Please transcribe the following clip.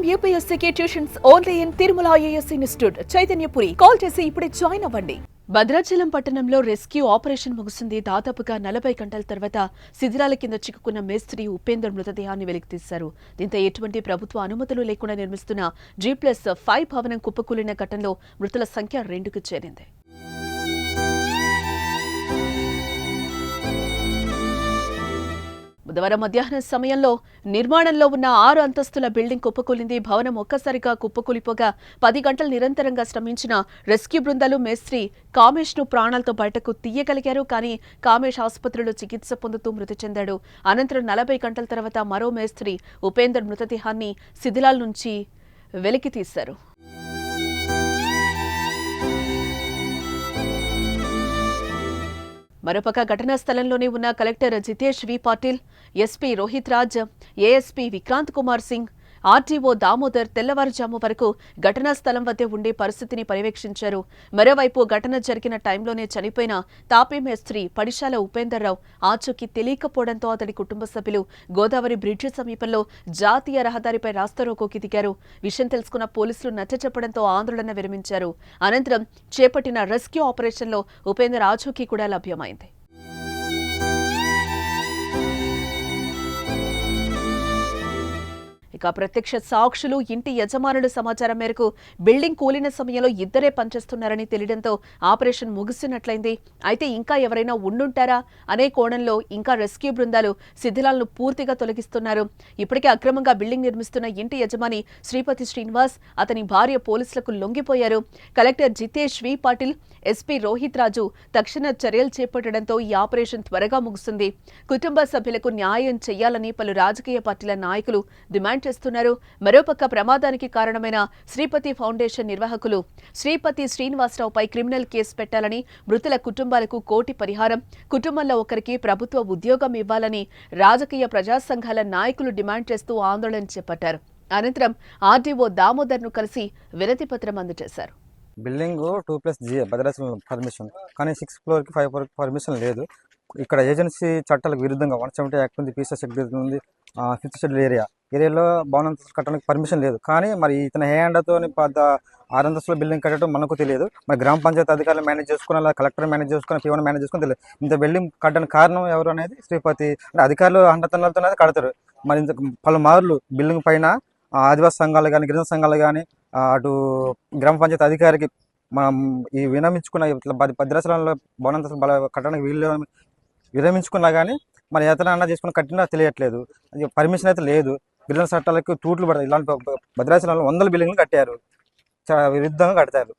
IIM UPSC tuitions only in Tirumala IAS institute Chaitanyapuri. Call చేసి ఇప్పుడే join అవ్వండి. భద్రాచలం పట్టణంలో రెస్క్యూ ఆపరేషన్ ముగిసింది. దాదాపుగా 40 గంటల తర్వాత శిథిరాల కింద చిక్కుకున్న మేస్త్రి ఉపేందర్ మృతదేహాన్ని వెలికితీశారు. దీంతో ఎటువంటి ప్రభుత్వ అనుమతులు లేకుండా నిర్మిస్తున్న G+5 భవనం కుప్పకూలిన ఘటనలో మృతుల సంఖ్య 2కు చేరింది. బుధవారం మధ్యాహ్నం సమయంలో నిర్మాణంలో ఉన్న 6 అంతస్తుల బిల్డింగ్ కుప్పకూలింది. భవనం ఒక్కసారిగా కుప్పకూలిపోగా 10 గంటలు నిరంతరంగా శ్రమించిన రెస్క్యూ బృందాలు మేస్త్రి కామేష్ ను ప్రాణాలతో బయటకు తీయగలిగారు. కానీ కామేష్ ఆసుపత్రిలో చికిత్స పొందుతూ మృతి చెందాడు. అనంతరం 40 గంటల తర్వాత మరో మేస్త్రి ఉపేందర్ మృతదేహాన్ని శిథిలాల నుంచి వెలికితీశారు. మరోపక్క ఘటనా స్థలంలోనే ఉన్న collector Jitesh V Patil, SP Rohit Raj, ASP Vikrant Kumar Singh, RTO Damodar తెల్లవారుజాము వరకు ఘటనా స్థలం వద్దే ఉండే పరిస్థితిని పర్యవేక్షించారు. మరోవైపు ఘటన జరిగిన టైంలోనే చనిపోయిన తాపీ మేస్త్రి పడిశాల ఉపేందర్ రావు ఆచూకీ తెలియకపోవడంతో అతడి కుటుంబ సభ్యులు గోదావరి బ్రిడ్జి సమీపంలో జాతీయ రహదారిపై రాస్తారోకోకి దిగారు. విషయం తెలుసుకున్న పోలీసులు నచ్చచెప్పడంతో ఆందోళన విరమించారు. అనంతరం చేపట్టిన రెస్క్యూ ఆపరేషన్లో ఉపేందర్ ఆచూకీ కూడా లభ్యమైంది. ప్రత్యక్ష సాక్షులు, ఇంటి యజమానుల సమాచారం మేరకు బిల్డింగ్ కూలిన సమయంలో ఇద్దరే పనిచేస్తున్నారని తెలియడంతో ఆపరేషన్ ముగిసినట్లయింది. అయితే ఇంకా ఎవరైనా ఉండుంటారా అనే కోణంలో ఇంకా రెస్క్యూ బృందాలు శిథిలాలను పూర్తిగా తొలగిస్తున్నారు. ఇప్పటికే అక్రమంగా బిల్డింగ్ నిర్మిస్తున్న ఇంటి యజమాని శ్రీపతి శ్రీనివాస్, అతని భార్య పోలీసులకు లొంగిపోయారు. Collector Jitesh V Patil, SP Rohit రాజు తక్షణ చర్యలు చేపట్టడంతో ఈ ఆపరేషన్ త్వరగా ముగిసింది. కుటుంబ సభ్యులకు న్యాయం చేయాలని పలు రాజకీయ పార్టీల నాయకులు డిమాండ్ చేస్తున్నారు. మరోపక్క ప్రమాదానికి కారణమైన శ్రీపతి ఫౌండేషన్ నిర్వాహకులు శ్రీపతి శ్రీనివాసరావుపై క్రిమినల్ కేసు పెట్టాలని, మృతుల కుటుంబాలకు కోటి పరిహారం, కుటుంబంలో ఒకరికి ప్రభుత్వ ఉద్యోగం ఇవ్వాలని రాజకీయ ప్రజా సంఘాల నాయకులు డిమాండ్ చేస్తూ ఆందోళన చేపట్టారు. అనంతరం ఆర్డీఓ దామోదర్ ను కలిసి వినతి పత్రం అందజేశారు. బిల్డింగ్ 2+G భద్రాచలం పర్మిషన్, కానీ 6th floor కి 5th floor కి పర్మిషన్ లేదు. ఇక్కడ ఏజెన్సీ చట్టాలకు విరుద్ధంగా 170 యాక్ట్ ఉంది, పీసెస్ యాక్ట్ ఉంది, 5th షెడ్యూల్ ఏరియాలో భవనం కట్టడానికి పర్మిషన్ లేదు. కానీ మరి ఇతని హ్యాండ్తో 6 అంతస్తుల బిల్డింగ్ కట్టడం మనకు తెలియదు. మరి గ్రామ పంచాయతీ అధికారులు మేనేజ్ చేసుకుని, అలా కలెక్టర్ మేనేజ్ చేసుకుని, పీవన్ మేనేజ్ చేసుకుని తెలియదు. ఇంత బిల్డింగ్ కట్టడానికి కారణం ఎవరు అనేది శ్రీపతి. అంటే అధికారులు అండతనాలతో కడతారు. మరి ఇంత పలుమార్లు బిల్డింగ్ పైన ఆదివాసీ సంఘాలు కానీ, గిరిజన సంఘాలు కానీ, అటు గ్రామ పంచాయతీ అధికారికి మనం ఈ విరమించుకున్న ఇట్లా భద్రాచలంలో భవనంతస్తులు కట్టడానికి వీళ్ళు విరమించుకున్నా కానీ మరి ఎతన చేసుకుని కట్టినా తెలియట్లేదు. పర్మిషన్ అయితే లేదు. బిల్డింగ్ చట్టాలకు తూట్లు పడతాయి. ఇలాంటి భద్రాచలంలో 100 బిల్డింగ్లు కట్టారు, విరుద్ధంగా కడతారు.